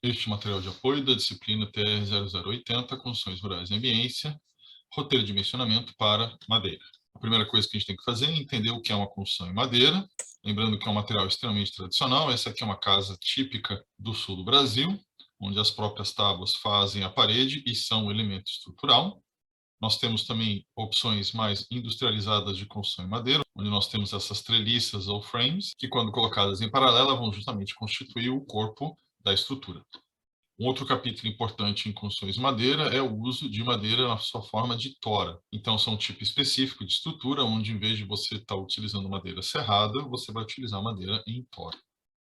Este material de apoio da disciplina TR-0080, Construções Rurais e Ambiência, roteiro de dimensionamento para madeira. A primeira coisa que a gente tem que fazer é entender o que é uma construção em madeira, lembrando que é um material extremamente tradicional. Essa aqui é uma casa típica do sul do Brasil, onde as próprias tábuas fazem a parede e são um elemento estrutural. Nós temos também opções mais industrializadas de construção em madeira, onde nós temos essas treliças ou frames, que quando colocadas em paralela vão justamente constituir o corpo da estrutura. Um outro capítulo importante em construções de madeira é o uso de madeira na sua forma de tora. Então, são um tipo específico de estrutura, onde em vez de você estar utilizando madeira serrada, você vai utilizar madeira em tora.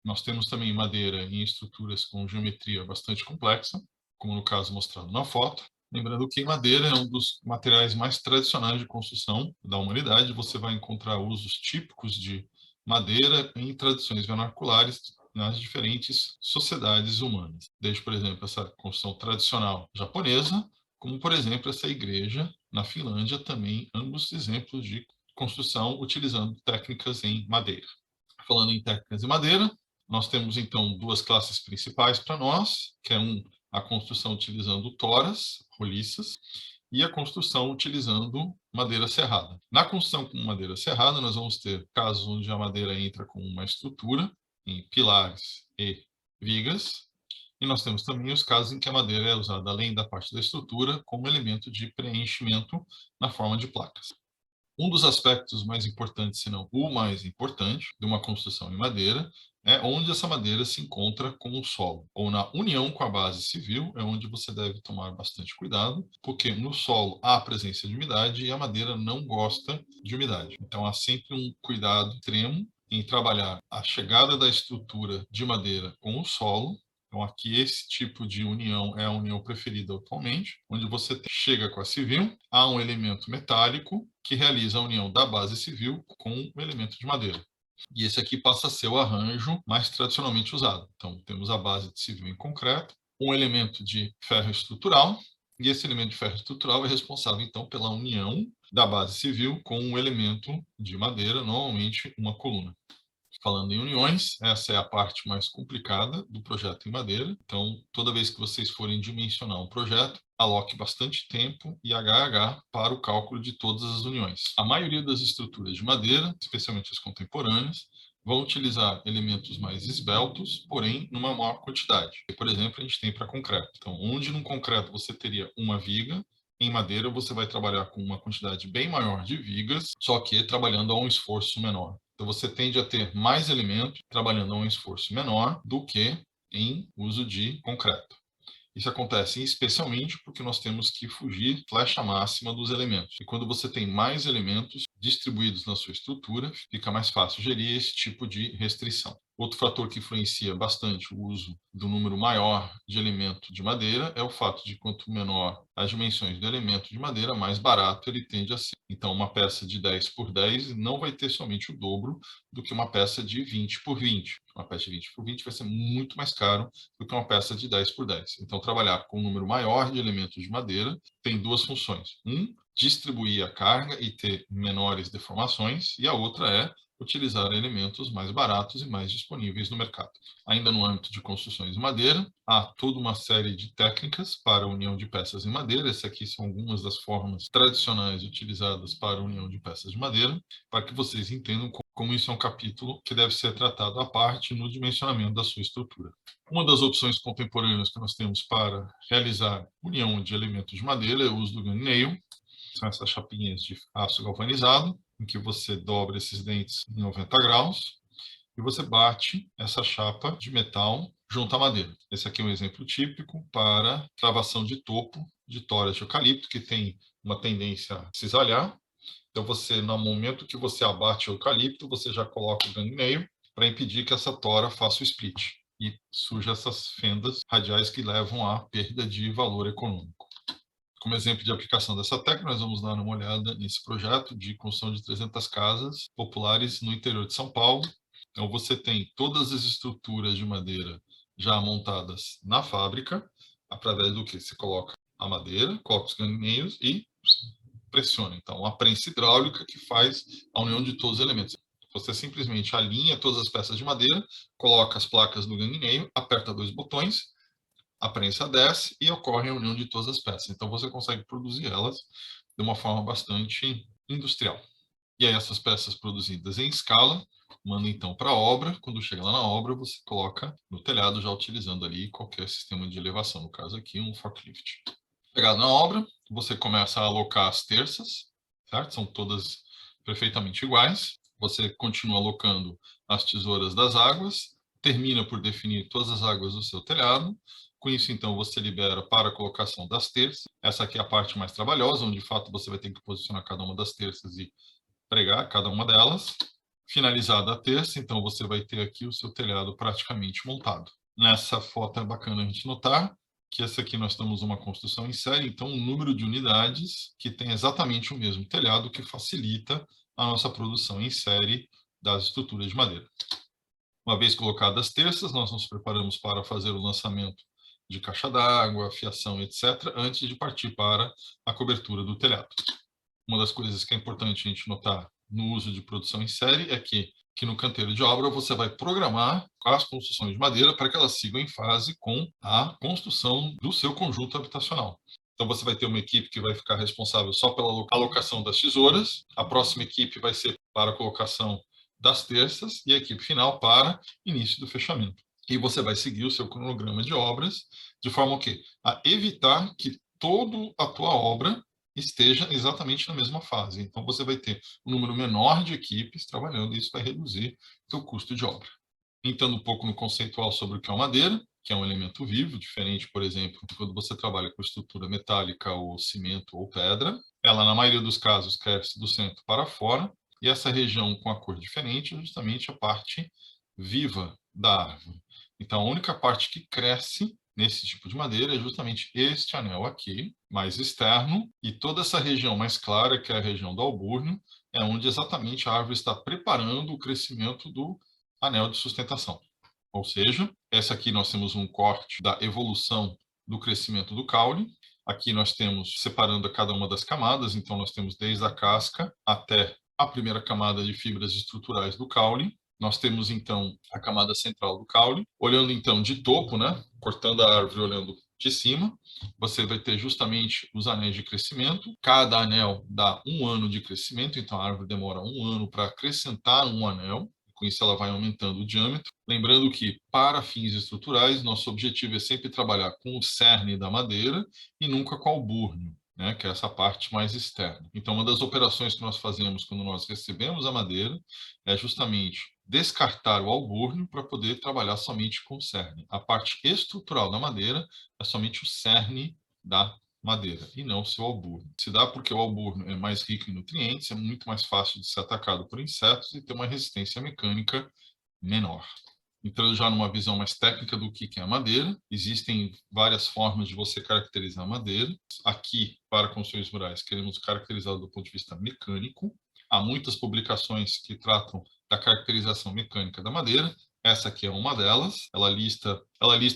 Nós temos também madeira em estruturas com geometria bastante complexa, como no caso mostrado na foto. Lembrando que madeira é um dos materiais mais tradicionais de construção da humanidade. Você vai encontrar usos típicos de madeira em tradições vernaculares nas diferentes sociedades humanas. Desde, por exemplo, essa construção tradicional japonesa, como, por exemplo, essa igreja na Finlândia, também ambos exemplos de construção utilizando técnicas em madeira. Falando em técnicas de madeira, nós temos, então, duas classes principais para nós, que é a construção utilizando toras, roliças, e a construção utilizando madeira serrada. Na construção com madeira serrada, nós vamos ter casos onde a madeira entra com uma estrutura, em pilares e vigas, e nós temos também os casos em que a madeira é usada, além da parte da estrutura, como elemento de preenchimento na forma de placas. Um dos aspectos mais importantes, se não o mais importante, de uma construção em madeira é onde essa madeira se encontra com o solo, ou na união com a base civil, é onde você deve tomar bastante cuidado, porque no solo há presença de umidade e a madeira não gosta de umidade. Então há sempre um cuidado extremo em trabalhar a chegada da estrutura de madeira com o solo. Então, aqui, esse tipo de união é a união preferida atualmente, onde você chega com a civil, há um elemento metálico que realiza a união da base civil com o elemento de madeira. E esse aqui passa a ser o arranjo mais tradicionalmente usado. Então, temos a base de civil em concreto, um elemento de ferro estrutural, e esse elemento de ferro estrutural é responsável, então, pela união da base civil com um elemento de madeira, normalmente uma coluna. Falando em uniões, essa é a parte mais complicada do projeto em madeira. Então, toda vez que vocês forem dimensionar um projeto, aloque bastante tempo e HH para o cálculo de todas as uniões. A maioria das estruturas de madeira, especialmente as contemporâneas, vão utilizar elementos mais esbeltos, porém numa maior quantidade. Por exemplo, a gente tem para concreto. Então, onde no concreto você teria uma viga, em madeira você vai trabalhar com uma quantidade bem maior de vigas, só que trabalhando a um esforço menor. Então, você tende a ter mais elementos trabalhando a um esforço menor do que em uso de concreto. Isso acontece especialmente porque nós temos que fugir flecha máxima dos elementos. E quando você tem mais elementos distribuídos na sua estrutura, fica mais fácil gerir esse tipo de restrição. Outro fator que influencia bastante o uso do número maior de elemento de madeira é o fato de quanto menor as dimensões do elemento de madeira, mais barato ele tende a ser. Então, uma peça de 10 por 10 não vai ter somente o dobro do que uma peça de 20 por 20. Uma peça de 20 por 20 vai ser muito mais caro do que uma peça de 10 por 10. Então, trabalhar com um número maior de elementos de madeira tem duas funções. Distribuir a carga e ter menores deformações, e a outra é utilizar elementos mais baratos e mais disponíveis no mercado. Ainda no âmbito de construções de madeira, há toda uma série de técnicas para a união de peças em madeira. Essas aqui são algumas das formas tradicionais utilizadas para a união de peças de madeira, para que vocês entendam como isso é um capítulo que deve ser tratado à parte no dimensionamento da sua estrutura. Uma das opções contemporâneas que nós temos para realizar união de elementos de madeira é o uso do gun nail. São essas chapinhas de aço galvanizado, em que você dobra esses dentes em 90 graus e você bate essa chapa de metal junto à madeira. Esse aqui é um exemplo típico para travação de topo de toras de eucalipto, que tem uma tendência a cisalhar. Então, você, no momento que você abate o eucalipto, você já coloca o gun nail para impedir que essa tora faça o split e surja essas fendas radiais que levam à perda de valor econômico. Como exemplo de aplicação dessa técnica, nós vamos dar uma olhada nesse projeto de construção de 300 casas populares no interior de São Paulo. Então, você tem todas as estruturas de madeira já montadas na fábrica, através do que você coloca a madeira, coloca os galinheiros e pressiona. Então, uma prensa hidráulica que faz a união de todos os elementos. Você simplesmente alinha todas as peças de madeira, coloca as placas do gun nail, aperta dois botões a prensa desce e ocorre a união de todas as peças. Então, você consegue produzir elas de uma forma bastante industrial. E aí, essas peças produzidas em escala, manda então para a obra. Quando chega lá na obra, você coloca no telhado, já utilizando ali qualquer sistema de elevação, no caso aqui, um forklift. Chegado na obra, você começa a alocar as terças, certo? São todas perfeitamente iguais. Você continua alocando as tesouras das águas, termina por definir todas as águas do seu telhado. Com isso, então, você libera para a colocação das terças. Essa aqui é a parte mais trabalhosa, onde, de fato, você vai ter que posicionar cada uma das terças e pregar cada uma delas. Finalizada a terça, então, você vai ter aqui o seu telhado praticamente montado. Nessa foto é bacana a gente notar que essa aqui nós temos uma construção em série, então um número de unidades que tem exatamente o mesmo telhado, que facilita a nossa produção em série das estruturas de madeira. Uma vez colocadas as terças, nós nos preparamos para fazer o lançamento de caixa d'água, fiação, etc., antes de partir para a cobertura do telhado. Uma das coisas que é importante a gente notar no uso de produção em série é que no canteiro de obra você vai programar as construções de madeira para que elas sigam em fase com a construção do seu conjunto habitacional. Então você vai ter uma equipe que vai ficar responsável só pela alocação das tesouras, a próxima equipe vai ser para a colocação das terças e a equipe final para início do fechamento. E você vai seguir o seu cronograma de obras de forma a evitar que toda a tua obra esteja exatamente na mesma fase. Então, você vai ter um número menor de equipes trabalhando e isso vai reduzir o seu custo de obra. Entrando um pouco no conceitual sobre o que é uma madeira, que é um elemento vivo, diferente, por exemplo, quando você trabalha com estrutura metálica ou cimento ou pedra. Ela, na maioria dos casos, cresce do centro para fora, e essa região com a cor diferente é justamente a parte viva da árvore. Então, a única parte que cresce nesse tipo de madeira é justamente este anel aqui, mais externo, e toda essa região mais clara, que é a região do albúrnio, é onde exatamente a árvore está preparando o crescimento do anel de sustentação. Ou seja, essa aqui nós temos um corte da evolução do crescimento do caule. Aqui nós temos separando cada uma das camadas, então nós temos desde a casca até a primeira camada de fibras estruturais do caule. Nós temos, então, a camada central do caule. Olhando, então, de topo, né? Cortando a árvore olhando de cima, você vai ter justamente os anéis de crescimento. Cada anel dá 1 ano de crescimento, então a árvore demora 1 ano para acrescentar um anel. Com isso, ela vai aumentando o diâmetro. Lembrando que, para fins estruturais, nosso objetivo é sempre trabalhar com o cerne da madeira e nunca com o albúrnio, né, que é essa parte mais externa. Então, uma das operações que nós fazemos quando nós recebemos a madeira é justamente descartar o albúrnio para poder trabalhar somente com o cerne. A parte estrutural da madeira é somente o cerne da madeira e não o seu albúrnio. Se dá porque o albúrnio é mais rico em nutrientes, é muito mais fácil de ser atacado por insetos e ter uma resistência mecânica menor. Entrando já numa visão mais técnica do que é a madeira, existem várias formas de você caracterizar a madeira. Aqui, para construções rurais, queremos caracterizá-la do ponto de vista mecânico. Há muitas publicações que tratam da caracterização mecânica da madeira. Essa aqui é uma delas. Ela lista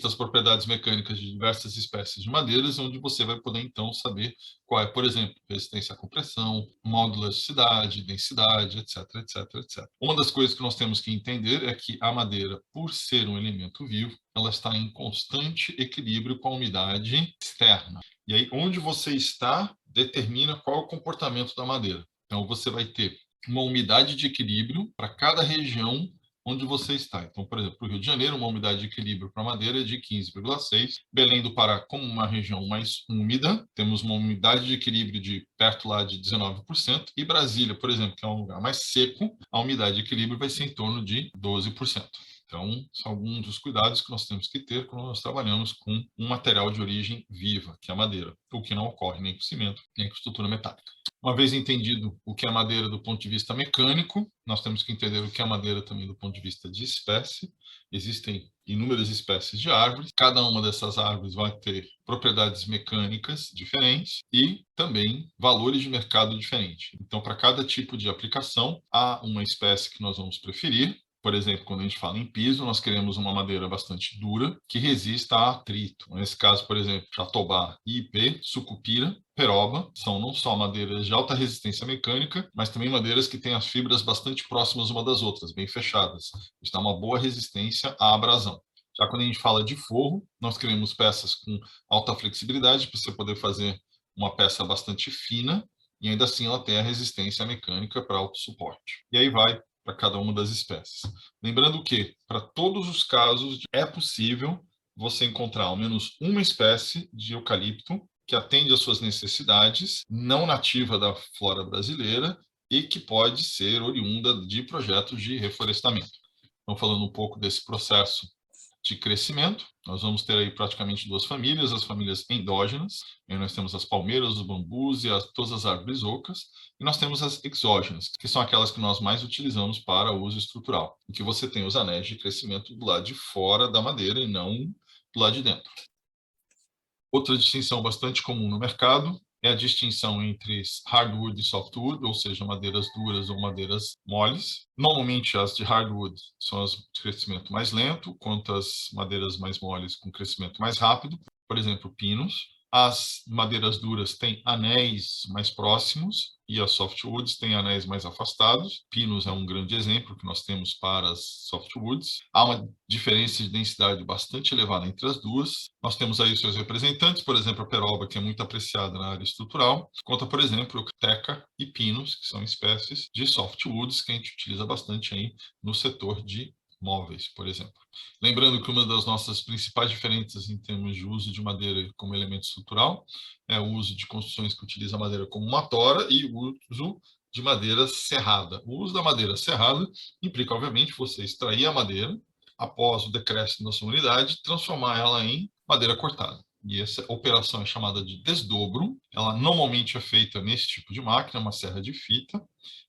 as propriedades mecânicas de diversas espécies de madeiras, onde você vai poder, então, saber qual é, por exemplo, resistência à compressão, módulo de elasticidade, densidade, etc, etc, etc. Uma das coisas que nós temos que entender é que a madeira, por ser um elemento vivo, ela está em constante equilíbrio com a umidade externa. E aí, onde você está, determina qual é o comportamento da madeira. Então, você vai ter uma umidade de equilíbrio para cada região onde você está. Então, por exemplo, para o Rio de Janeiro, uma umidade de equilíbrio para madeira é de 15,6. Belém do Pará, como uma região mais úmida, temos uma umidade de equilíbrio de perto lá de 19%. E Brasília, por exemplo, que é um lugar mais seco, a umidade de equilíbrio vai ser em torno de 12%. Então, são alguns dos cuidados que nós temos que ter quando nós trabalhamos com um material de origem viva, que é a madeira, o que não ocorre nem com cimento, nem com estrutura metálica. Uma vez entendido o que é madeira do ponto de vista mecânico, nós temos que entender o que é madeira também do ponto de vista de espécie. Existem inúmeras espécies de árvores, cada uma dessas árvores vai ter propriedades mecânicas diferentes e também valores de mercado diferentes. Então, para cada tipo de aplicação, há uma espécie que nós vamos preferir. Por exemplo, quando a gente fala em piso, nós queremos uma madeira bastante dura que resista a atrito. Nesse caso, por exemplo, jatobá, ipê, sucupira, peroba, são não só madeiras de alta resistência mecânica, mas também madeiras que têm as fibras bastante próximas uma das outras, bem fechadas. Isso dá uma boa resistência à abrasão. Já quando a gente fala de forro, nós queremos peças com alta flexibilidade para você poder fazer uma peça bastante fina e ainda assim ela tem a resistência mecânica para alto suporte. E aí vai para cada uma das espécies. Lembrando que, para todos os casos, é possível você encontrar ao menos uma espécie de eucalipto que atende às suas necessidades, não nativa da flora brasileira e que pode ser oriunda de projetos de reflorestamento. Então, falando um pouco desse processo de crescimento, nós vamos ter aí praticamente duas famílias, as famílias endógenas, e nós temos as palmeiras, os bambus e todas as árvores ocas, e nós temos as exógenas, que são aquelas que nós mais utilizamos para uso estrutural, em que você tem os anéis de crescimento do lado de fora da madeira e não do lado de dentro. Outra distinção bastante comum no mercado é a distinção entre hardwood e softwood, ou seja, madeiras duras ou madeiras moles. Normalmente, as de hardwood são as de crescimento mais lento, quanto as madeiras mais moles com crescimento mais rápido, por exemplo, pinos. As madeiras duras têm anéis mais próximos e as softwoods têm anéis mais afastados. Pinos é um grande exemplo que nós temos para as softwoods. Há uma diferença de densidade bastante elevada entre as duas. Nós temos aí seus representantes, por exemplo, a peroba, que é muito apreciada na área estrutural, conta, por exemplo, teca e pinos, que são espécies de softwoods que a gente utiliza bastante aí no setor de móveis, por exemplo. Lembrando que uma das nossas principais diferenças em termos de uso de madeira como elemento estrutural é o uso de construções que utilizam a madeira como uma tora e o uso de madeira serrada. O uso da madeira serrada implica, obviamente, você extrair a madeira após o decréscimo da sua unidade, transformar ela em madeira cortada. E essa operação é chamada de desdobro. Ela normalmente é feita nesse tipo de máquina, uma serra de fita.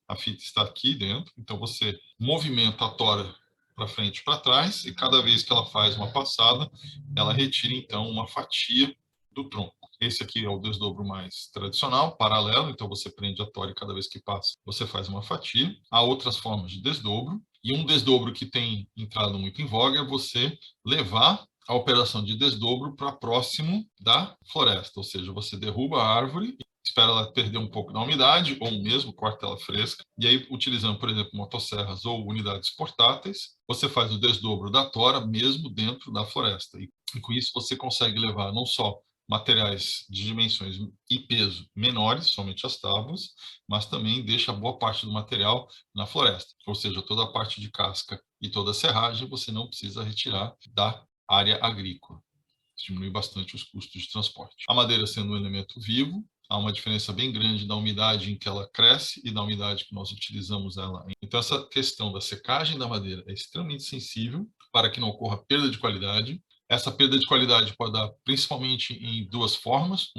A fita está aqui dentro, então você movimenta a tora para frente e para trás, e cada vez que ela faz uma passada, ela retira então uma fatia do tronco. Esse aqui é o desdobro mais tradicional, paralelo, então você prende a tora e cada vez que passa, você faz uma fatia. Há outras formas de desdobro, e um desdobro que tem entrado muito em voga é você levar a operação de desdobro para próximo da floresta, ou seja, você derruba a árvore, espera ela perder um pouco da umidade, ou mesmo corta ela fresca, e aí, utilizando, por exemplo, motosserras ou unidades portáteis, você faz o desdobro da tora mesmo dentro da floresta. E com isso você consegue levar não só materiais de dimensões e peso menores, somente as tábuas, mas também deixa boa parte do material na floresta, ou seja, toda a parte de casca e toda a serragem você não precisa retirar da área agrícola. Isso diminui bastante os custos de transporte. A madeira sendo um elemento vivo, há uma diferença bem grande da umidade em que ela cresce e da umidade que nós utilizamos ela. Então, essa questão da secagem da madeira é extremamente sensível para que não ocorra perda de qualidade. Essa perda de qualidade pode dar principalmente em duas formas.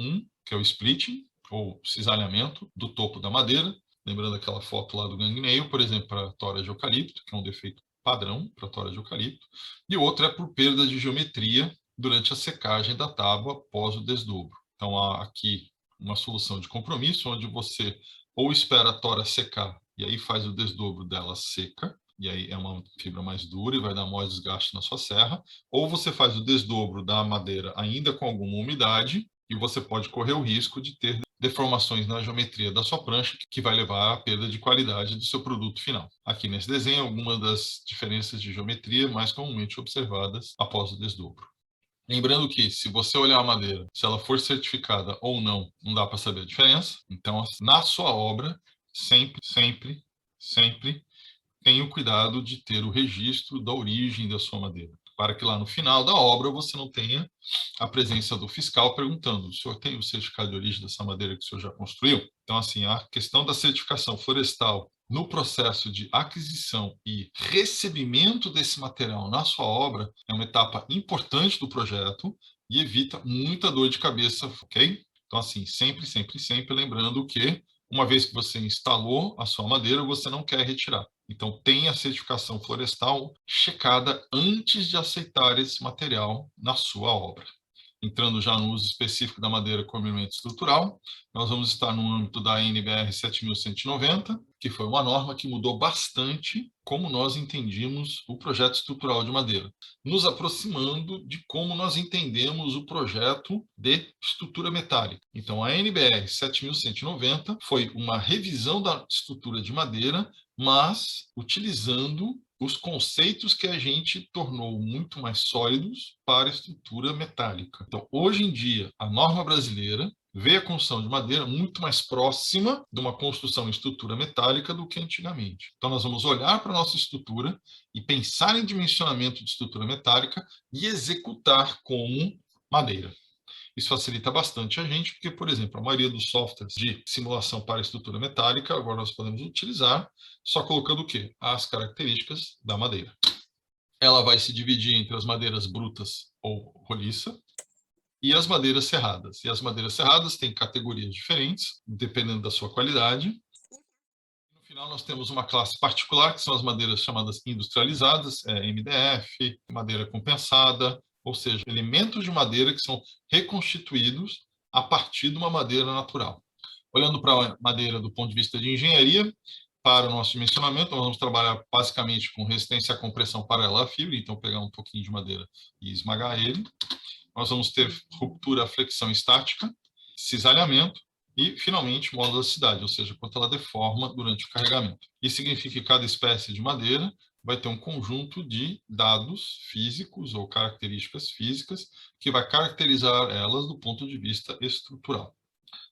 Que é o splitting, ou cisalhamento do topo da madeira. Lembrando aquela foto lá do gang nail, por exemplo, para a tora de eucalipto, que é um defeito padrão para a tora de eucalipto. E o outro é por perda de geometria durante a secagem da tábua após o desdobro. Então, há aqui uma solução de compromisso, onde você ou espera a tora secar e aí faz o desdobro dela seca, e aí é uma fibra mais dura e vai dar maior desgaste na sua serra, ou você faz o desdobro da madeira ainda com alguma umidade, e você pode correr o risco de ter deformações na geometria da sua prancha, que vai levar à perda de qualidade do seu produto final. Aqui nesse desenho, algumas das diferenças de geometria mais comumente observadas após o desdobro. Lembrando que, se você olhar a madeira, se ela for certificada ou não, não dá para saber a diferença. Então, na sua obra, sempre tenha o cuidado de ter o registro da origem da sua madeira, para que lá no final da obra você não tenha a presença do fiscal perguntando: o senhor tem o certificado de origem dessa madeira que o senhor já construiu? Então, assim, a questão da certificação florestal no processo de aquisição e recebimento desse material na sua obra é uma etapa importante do projeto e evita muita dor de cabeça, ok? Então, assim, sempre lembrando que uma vez que você instalou a sua madeira, você não quer retirar. Então, tenha a certificação florestal checada antes de aceitar esse material na sua obra. Entrando já no uso específico da madeira como elemento estrutural, nós vamos estar no âmbito da NBR 7190, que foi uma norma que mudou bastante como nós entendíamos o projeto estrutural de madeira, nos aproximando de como nós entendemos o projeto de estrutura metálica. Então, a NBR 7190 foi uma revisão da estrutura de madeira, mas utilizando os conceitos que a gente tornou muito mais sólidos para a estrutura metálica. Então, hoje em dia, a norma brasileira vê a construção de madeira muito mais próxima de uma construção em estrutura metálica do que antigamente. Então, nós vamos olhar para a nossa estrutura e pensar em dimensionamento de estrutura metálica e executar como madeira. Isso facilita bastante a gente, porque, por exemplo, a maioria dos softwares de simulação para estrutura metálica, agora nós podemos utilizar só colocando o quê? As características da madeira. Ela vai se dividir entre as madeiras brutas ou roliça e as madeiras serradas. E as madeiras serradas têm categorias diferentes, dependendo da sua qualidade. No final, nós temos uma classe particular, que são as madeiras chamadas industrializadas, MDF, madeira compensada, ou seja, elementos de madeira que são reconstituídos a partir de uma madeira natural. Olhando para a madeira do ponto de vista de engenharia, para o nosso dimensionamento, nós vamos trabalhar basicamente com resistência à compressão paralela à fibra, então pegar um pouquinho de madeira e esmagar ele. Nós vamos ter ruptura, flexão estática, cisalhamento e, finalmente, modularidade, ou seja, quanto ela deforma durante o carregamento. Isso significa que cada espécie de madeira vai ter um conjunto de dados físicos ou características físicas que vai caracterizar elas do ponto de vista estrutural.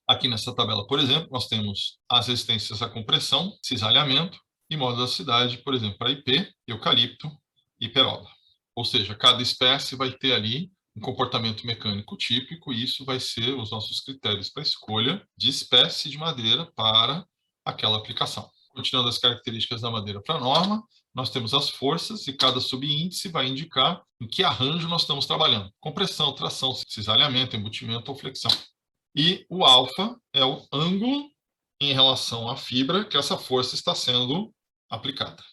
Aqui nessa tabela, por exemplo, nós temos as resistências à compressão, cisalhamento e modularidade, por exemplo, para IP, eucalipto e peroba. Ou seja, cada espécie vai ter ali um comportamento mecânico típico e isso vai ser os nossos critérios para escolha de espécie de madeira para aquela aplicação. Continuando as características da madeira para a norma, nós temos as forças e cada subíndice vai indicar em que arranjo nós estamos trabalhando. Compressão, tração, cisalhamento, embutimento ou flexão. E o alfa é o ângulo em relação à fibra que essa força está sendo aplicada.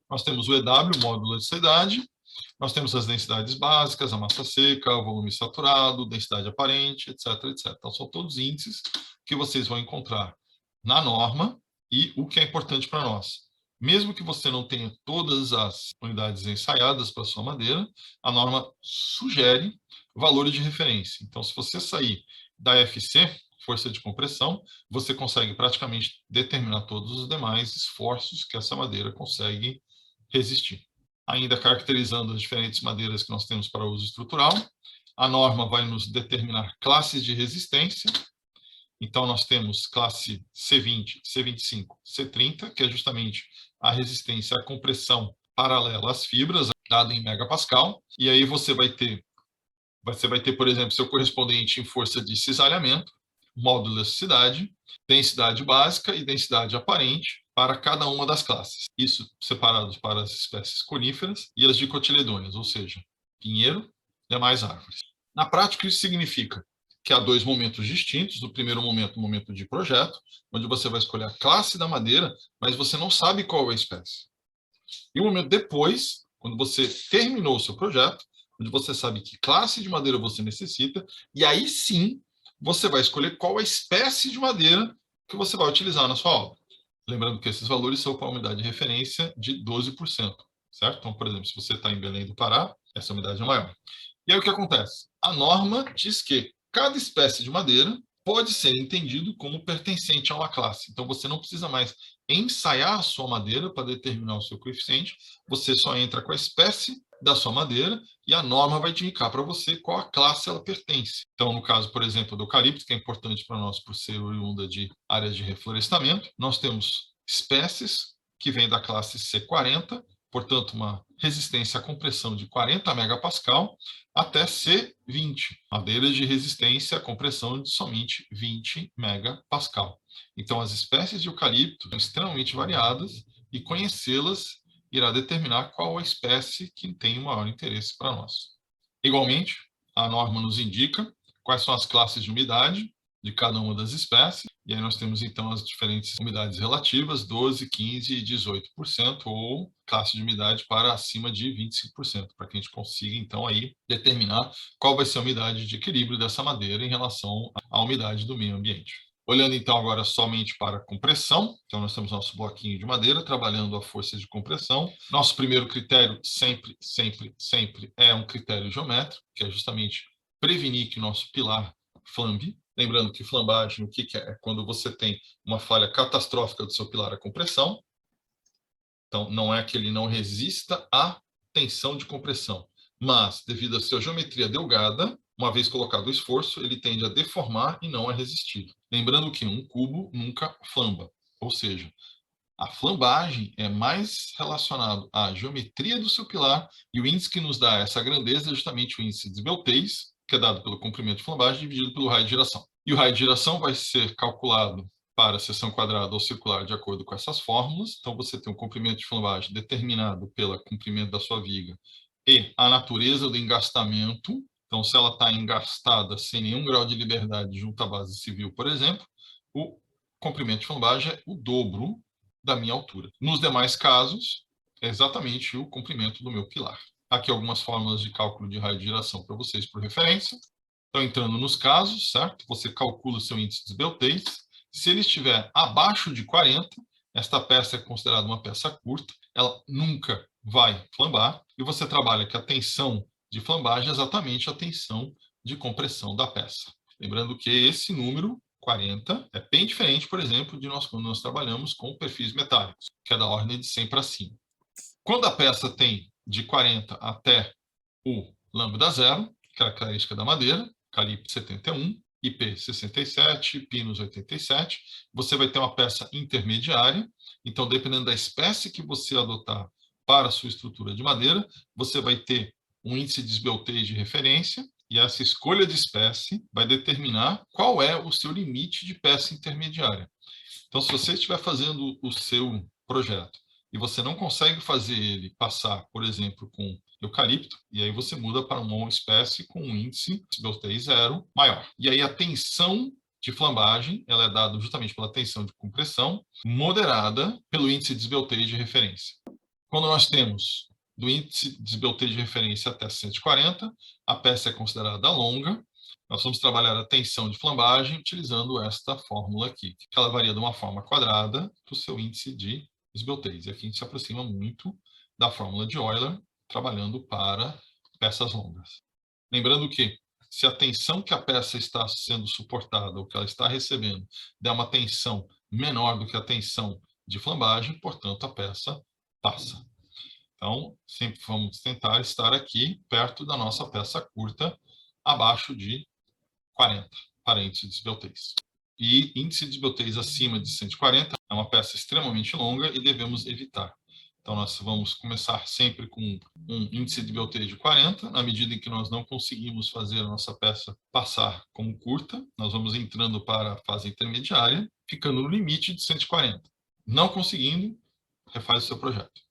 Nós temos o EW, módulo de densidade, nós temos as densidades básicas, a massa seca, o volume saturado, densidade aparente, etc, etc. Então, são todos índices que vocês vão encontrar na norma e o que é importante para nós. Mesmo que você não tenha todas as unidades ensaiadas para a sua madeira, a norma sugere valores de referência. Então, se você sair da FC, força de compressão, você consegue praticamente determinar todos os demais esforços que essa madeira consegue resistir. Ainda caracterizando as diferentes madeiras que nós temos para uso estrutural, a norma vai nos determinar classes de resistência. Então, nós temos classe C20, C25, C30, que é justamente a resistência à compressão paralela às fibras, dada em megapascal. E aí você vai ter, por exemplo, seu correspondente em força de cisalhamento, módulo de elasticidade, densidade básica e densidade aparente para cada uma das classes. Isso separados para as espécies coníferas e as dicotiledôneas, ou seja, pinheiro e demais árvores. Na prática, isso significa que há dois momentos distintos. No primeiro momento, o momento de projeto, onde você vai escolher a classe da madeira, mas você não sabe qual é a espécie. E o momento depois, quando você terminou o seu projeto, onde você sabe que classe de madeira você necessita, e aí sim você vai escolher qual a espécie de madeira que você vai utilizar na sua obra. Lembrando que esses valores são para a umidade de referência de 12%, certo? Então, por exemplo, se você está em Belém do Pará, essa umidade é maior. E aí o que acontece? A norma diz que cada espécie de madeira pode ser entendido como pertencente a uma classe. Então, você não precisa mais ensaiar a sua madeira para determinar o seu coeficiente, você só entra com a espécie da sua madeira e a norma vai te indicar para você qual a classe ela pertence. Então, no caso, por exemplo, do eucalipto, que é importante para nós por ser oriunda de áreas de reflorestamento, nós temos espécies que vêm da classe C40, portanto, uma resistência à compressão de 40 megapascal, até C20, madeiras de resistência à compressão de somente 20 megapascal. Então, as espécies de eucalipto são extremamente variadas e conhecê-las irá determinar qual a espécie que tem o maior interesse para nós. Igualmente, a norma nos indica quais são as classes de umidade de cada uma das espécies, e aí nós temos então as diferentes umidades relativas, 12, 15 e 18%, ou classe de umidade para acima de 25%, para que a gente consiga então aí determinar qual vai ser a umidade de equilíbrio dessa madeira em relação à umidade do meio ambiente. Olhando então agora somente para a compressão, então nós temos nosso bloquinho de madeira trabalhando a força de compressão. Nosso primeiro critério sempre é um critério geométrico, que é justamente prevenir que o nosso pilar flambe. Lembrando que flambagem, o que é? É quando você tem uma falha catastrófica do seu pilar à compressão. Então, não é que ele não resista à tensão de compressão, mas, devido à sua geometria delgada, uma vez colocado o esforço, ele tende a deformar e não a resistir. Lembrando que um cubo nunca flamba, ou seja, a flambagem é mais relacionado à geometria do seu pilar, e o índice que nos dá essa grandeza é justamente o índice de Beltrés, que é dado pelo comprimento de flambagem dividido pelo raio de giração. E o raio de giração vai ser calculado para a seção quadrada ou circular de acordo com essas fórmulas. Então, você tem um comprimento de flambagem determinado pelo comprimento da sua viga e a natureza do engastamento. Então, se ela está engastada sem nenhum grau de liberdade junto à base civil, por exemplo, o comprimento de flambagem é o dobro da minha altura. Nos demais casos, é exatamente o comprimento do meu pilar. Aqui algumas fórmulas de cálculo de raio de giração para vocês por referência. Então, entrando nos casos, certo? Você calcula o seu índice de Beltrés. Se ele estiver abaixo de 40, esta peça é considerada uma peça curta, ela nunca vai flambar, e você trabalha que a tensão de flambagem é exatamente a tensão de compressão da peça. Lembrando que esse número 40 é bem diferente, por exemplo, de quando nós trabalhamos com perfis metálicos, que é da ordem de 100 para cima. Quando a peça tem de 40 até o lambda zero, característica da madeira, calibre 71, IP 67, Pinus 87, você vai ter uma peça intermediária. Então, dependendo da espécie que você adotar para a sua estrutura de madeira, você vai ter um índice de Beltrés de referência, e essa escolha de espécie vai determinar qual é o seu limite de peça intermediária. Então, se você estiver fazendo o seu projeto e você não consegue fazer ele passar, por exemplo, com eucalipto, e aí você muda para uma espécie com um índice de Beltrés zero maior. E aí a tensão de flambagem, ela é dada justamente pela tensão de compressão, moderada pelo índice de Beltrés de referência. Quando nós temos do índice de Beltrés de referência até 140, a peça é considerada longa. Nós vamos trabalhar a tensão de flambagem utilizando esta fórmula aqui, que ela varia de uma forma quadrada para o seu índice de Beltrés. E aqui a gente se aproxima muito da fórmula de Euler, trabalhando para peças longas. Lembrando que, se a tensão que a peça está sendo suportada, ou que ela está recebendo, der uma tensão menor do que a tensão de flambagem, portanto, a peça passa. Então, sempre vamos tentar estar aqui perto da nossa peça curta, abaixo de 40 para índice de Beltrés. E índice de Beltrés acima de 140 é uma peça extremamente longa e devemos evitar. Então, nós vamos começar sempre com um índice de Beltrés de 40. Na medida em que nós não conseguimos fazer a nossa peça passar como curta, nós vamos entrando para a fase intermediária, ficando no limite de 140. Não conseguindo, refaz o seu projeto.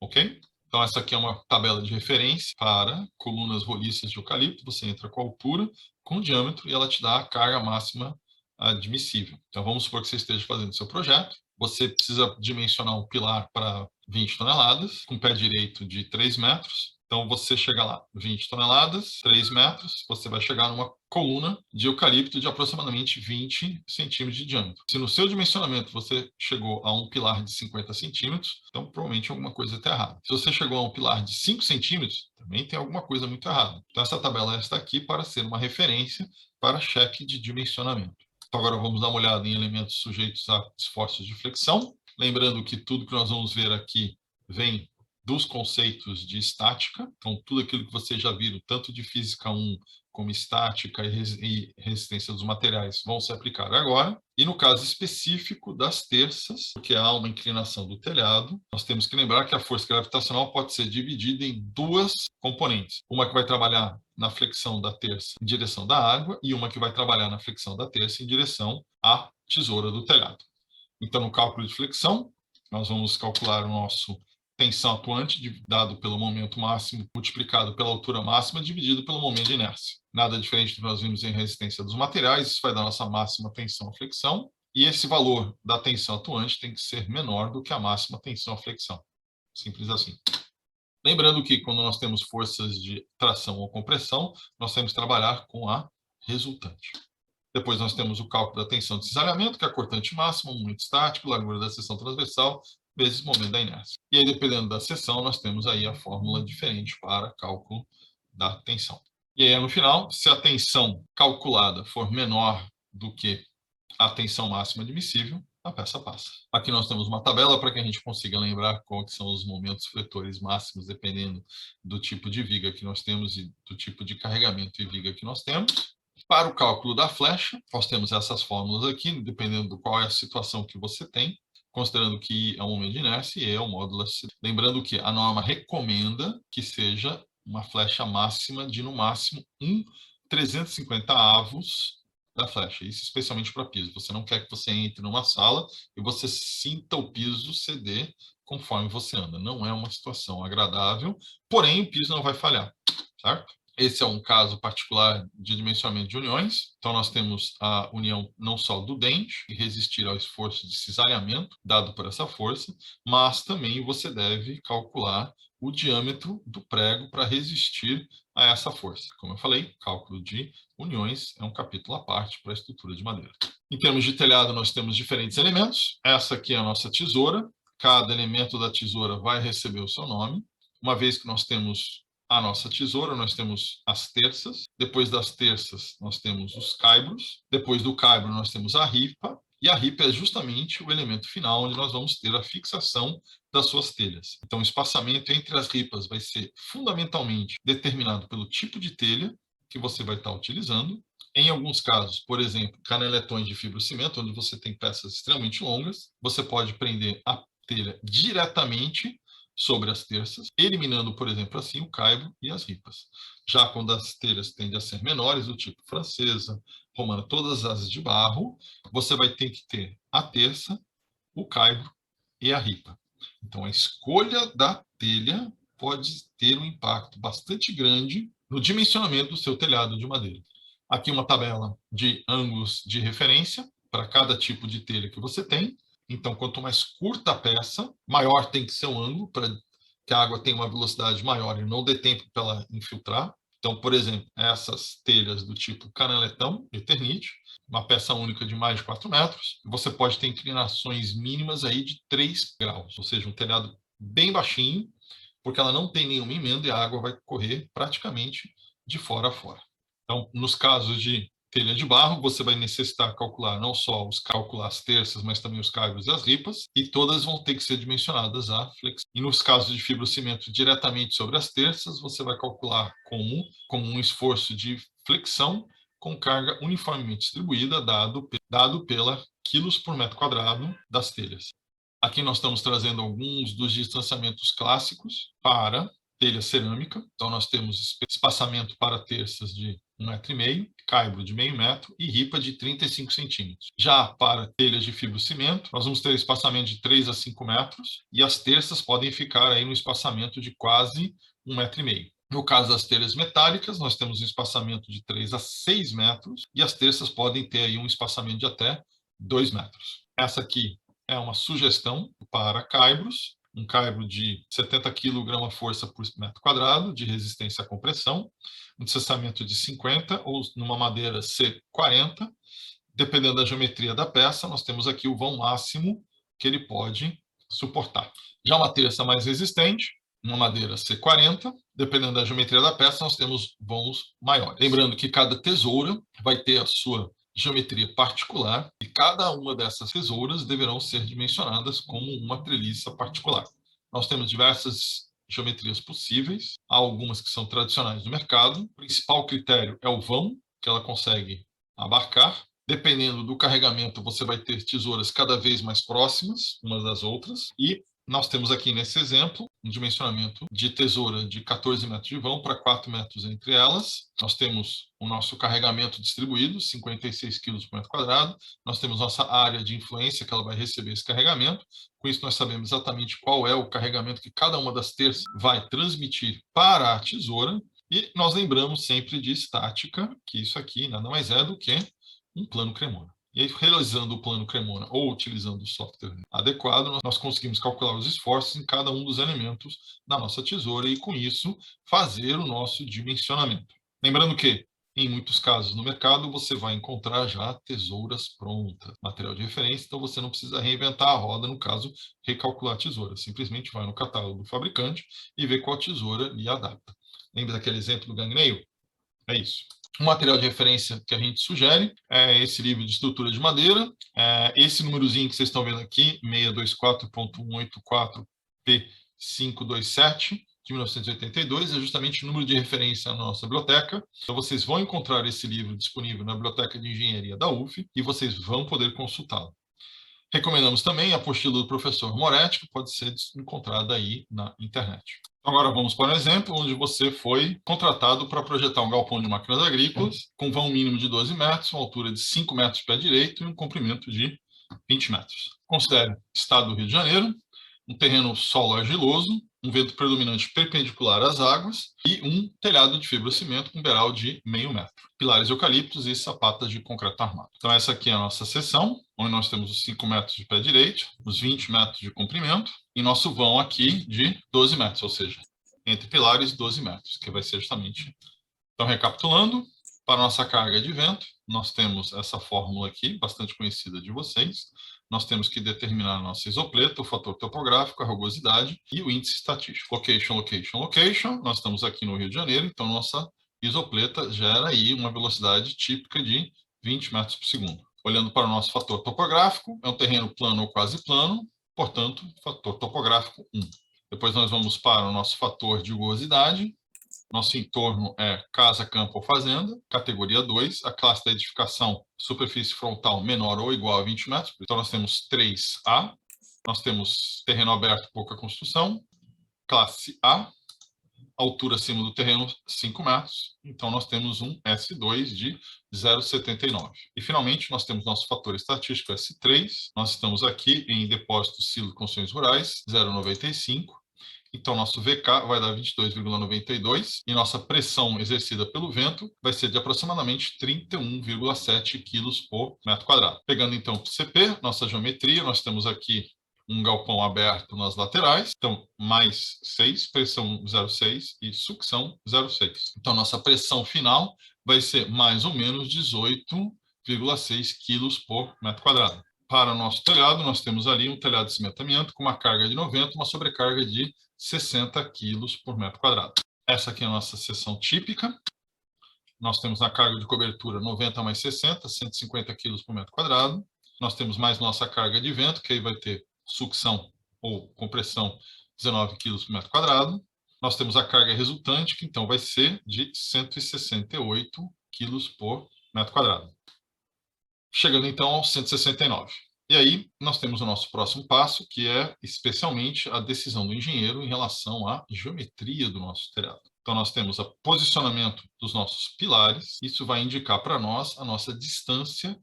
Ok? Então, essa aqui é uma tabela de referência para colunas roliças de eucalipto. Você entra com a altura, com o diâmetro, e ela te dá a carga máxima admissível. Então, vamos supor que você esteja fazendo seu projeto. Você precisa dimensionar um pilar para 20 toneladas, com pé direito de 3 metros. Então, você chega lá, 20 toneladas, 3 metros, você vai chegar numa coluna de eucalipto de aproximadamente 20 centímetros de diâmetro. Se no seu dimensionamento você chegou a um pilar de 50 centímetros, então provavelmente alguma coisa está errada. Se você chegou a um pilar de 5 centímetros, também tem alguma coisa muito errada. Então, essa tabela está aqui para ser uma referência para cheque de dimensionamento. Então, agora vamos dar uma olhada em elementos sujeitos a esforços de flexão. Lembrando que tudo que nós vamos ver aqui vem dos conceitos de estática. Então, tudo aquilo que vocês já viram, tanto de física 1 como estática e resistência dos materiais, vão se aplicar agora. E no caso específico das terças, porque há uma inclinação do telhado, nós temos que lembrar que a força gravitacional pode ser dividida em duas componentes. Uma que vai trabalhar na flexão da terça em direção da água e uma que vai trabalhar na flexão da terça em direção à tesoura do telhado. Então, no cálculo de flexão, nós vamos calcular o nosso tensão atuante, dado pelo momento máximo, multiplicado pela altura máxima, dividido pelo momento de inércia. Nada diferente do que nós vimos em resistência dos materiais, isso vai dar nossa máxima tensão à flexão, e esse valor da tensão atuante tem que ser menor do que a máxima tensão à flexão. Simples assim. Lembrando que, quando nós temos forças de tração ou compressão, nós temos que trabalhar com a resultante. Depois nós temos o cálculo da tensão de cisalhamento, que é a cortante máxima, momento estático, largura da seção transversal, vezes momento da inércia. E aí, dependendo da seção, nós temos aí a fórmula diferente para cálculo da tensão. E aí, no final, se a tensão calculada for menor do que a tensão máxima admissível, a peça passa. Aqui nós temos uma tabela para que a gente consiga lembrar quais são os momentos fletores máximos, dependendo do tipo de viga que nós temos e do tipo de carregamento e viga que nós temos. Para o cálculo da flecha, nós temos essas fórmulas aqui, dependendo do qual é a situação que você tem, considerando que I é o momento de inércia e E é o módulo da aceleração. Lembrando que a norma recomenda que seja uma flecha máxima de, no máximo, 350 avos da flecha, isso especialmente para piso. Você não quer que você entre numa sala e você sinta o piso ceder conforme você anda. Não é uma situação agradável, porém o piso não vai falhar, certo? Esse é um caso particular de dimensionamento de uniões. Então, nós temos a união não só do dente, e resistir ao esforço de cisalhamento dado por essa força, mas também você deve calcular o diâmetro do prego para resistir a essa força. Como eu falei, cálculo de uniões é um capítulo à parte para a estrutura de madeira. Em termos de telhado, nós temos diferentes elementos. Essa aqui é a nossa tesoura. Cada elemento da tesoura vai receber o seu nome. Uma vez que nós temos a nossa tesoura, nós temos as terças. Depois das terças, nós temos os caibros. Depois do caibro, nós temos a ripa. E a ripa é justamente o elemento final onde nós vamos ter a fixação das suas telhas. Então, o espaçamento entre as ripas vai ser fundamentalmente determinado pelo tipo de telha que você vai estar utilizando. Em alguns casos, por exemplo, caneletões de fibrocimento, onde você tem peças extremamente longas, você pode prender a telha diretamente sobre as terças, eliminando, por exemplo, assim, o caibro e as ripas. Já quando as telhas tendem a ser menores, do tipo francesa, romana, todas as de barro, você vai ter que ter a terça, o caibro e a ripa. Então, a escolha da telha pode ter um impacto bastante grande no dimensionamento do seu telhado de madeira. Aqui uma tabela de ângulos de referência para cada tipo de telha que você tem. Então, quanto mais curta a peça, maior tem que ser o ângulo para que a água tenha uma velocidade maior e não dê tempo para ela infiltrar. Então, por exemplo, essas telhas do tipo caneletão, eternite, uma peça única de mais de 4 metros, você pode ter inclinações mínimas aí de 3 graus, ou seja, um telhado bem baixinho, porque ela não tem nenhuma emenda e a água vai correr praticamente de fora a fora. Então, nos casos de telha de barro, você vai necessitar calcular não só calcular as terças, mas também os caibros e as ripas, e todas vão ter que ser dimensionadas a flexão. E nos casos de fibrocimento diretamente sobre as terças, você vai calcular como um esforço de flexão com carga uniformemente distribuída, dado pela quilos por metro quadrado das telhas. Aqui nós estamos trazendo alguns dos distanciamentos clássicos para telha cerâmica. Então, nós temos espaçamento para terças de 1,5 m, caibro de meio metro e ripa de 35 centímetros. Já para telhas de fibrocimento, nós vamos ter espaçamento de 3 a 5 metros e as terças podem ficar aí no espaçamento de quase 1,5 m. No caso das telhas metálicas, nós temos um espaçamento de 3 a 6 metros e as terças podem ter aí um espaçamento de até 2 metros. Essa aqui é uma sugestão para caibros, um caibro de 70 kg-força por metro quadrado, de resistência à compressão, um distanciamento de 50 ou numa madeira C40. Dependendo da geometria da peça, nós temos aqui o vão máximo que ele pode suportar. Já uma terça mais resistente, uma madeira C40, dependendo da geometria da peça, nós temos vãos maiores. Lembrando que cada tesoura vai ter a sua geometria particular e cada uma dessas tesouras deverão ser dimensionadas como uma treliça particular. Nós temos diversas geometrias possíveis, há algumas que são tradicionais no mercado. O principal critério é o vão que ela consegue abarcar. Dependendo do carregamento, você vai ter tesouras cada vez mais próximas umas das outras. E nós temos aqui nesse exemplo um dimensionamento de tesoura de 14 metros de vão para 4 metros entre elas. Nós temos o nosso carregamento distribuído, 56 kg por metro quadrado. Nós temos nossa área de influência que ela vai receber esse carregamento. Com isso, nós sabemos exatamente qual é o carregamento que cada uma das terças vai transmitir para a tesoura. E nós lembramos sempre de estática, que isso aqui nada mais é do que um plano Cremona. E aí, realizando o plano Cremona ou utilizando o software adequado, nós conseguimos calcular os esforços em cada um dos elementos da nossa tesoura e, com isso, fazer o nosso dimensionamento. Lembrando que, em muitos casos no mercado, você vai encontrar já tesouras prontas, material de referência, então você não precisa reinventar a roda, no caso, recalcular a tesoura. Simplesmente vai no catálogo do fabricante e vê qual tesoura lhe adapta. Lembra daquele exemplo do gang nail? É isso. O material de referência que a gente sugere é esse livro de estrutura de madeira, esse númerozinho que vocês estão vendo aqui, 624.184P527, de 1982, é justamente o número de referência na nossa biblioteca. Então, vocês vão encontrar esse livro disponível na Biblioteca de Engenharia da UF e vocês vão poder consultá-lo. Recomendamos também a apostila do professor Moretti, que pode ser encontrada aí na internet. Agora vamos para um exemplo onde você foi contratado para projetar um galpão de máquinas agrícolas com vão mínimo de 12 metros, uma altura de 5 metros de pé direito e um comprimento de 20 metros. Considere estado do Rio de Janeiro, um terreno solo argiloso, um vento predominante perpendicular às águas e um telhado de fibrocimento com beiral de meio metro, pilares de eucaliptos e sapatas de concreto armado. Então essa aqui é a nossa seção, onde nós temos os 5 metros de pé direito, os 20 metros de comprimento e nosso vão aqui de 12 metros, ou seja, entre pilares 12 metros, que vai ser justamente... Então, recapitulando, para nossa carga de vento, nós temos essa fórmula aqui, bastante conhecida de vocês. Nós temos que determinar a nossa isopleta, o fator topográfico, a rugosidade e o índice estatístico. Location, location, location. Nós estamos aqui no Rio de Janeiro, então nossa isopleta gera aí uma velocidade típica de 20 metros por segundo. Olhando para o nosso fator topográfico, é um terreno plano ou quase plano, portanto, fator topográfico 1. Depois nós vamos para o nosso fator de rugosidade. Nosso entorno é casa, campo ou fazenda, categoria 2. A classe da edificação, superfície frontal menor ou igual a 20 metros. Então, nós temos 3A. Nós temos terreno aberto, pouca construção. Classe A. Altura acima do terreno, 5 metros. Então, nós temos um S2 de 0,79. E, finalmente, nós temos nosso fator estatístico S3. Nós estamos aqui em depósito silo de construções rurais, 0,95. Então, nosso VK vai dar 22,92 e nossa pressão exercida pelo vento vai ser de aproximadamente 31,7 kg por metro quadrado. Pegando, então, o CP, nossa geometria, nós temos aqui um galpão aberto nas laterais, então, mais 6, pressão 0,6 e sucção 0,6. Então, nossa pressão final vai ser mais ou menos 18,6 kg por metro quadrado. Para o nosso telhado, nós temos ali um telhado de cimentamento com uma carga de 90, uma sobrecarga de 60 quilos por metro quadrado. Essa aqui é a nossa seção típica. Nós temos a carga de cobertura 90 mais 60, 150 quilos por metro quadrado. Nós temos mais nossa carga de vento, que aí vai ter sucção ou compressão 19 quilos por metro quadrado. Nós temos a carga resultante, que então vai ser de 168 quilos por metro quadrado. Chegando então aos 169. E aí nós temos o nosso próximo passo, que é especialmente a decisão do engenheiro em relação à geometria do nosso telhado. Então nós temos o posicionamento dos nossos pilares, isso vai indicar para nós a nossa distância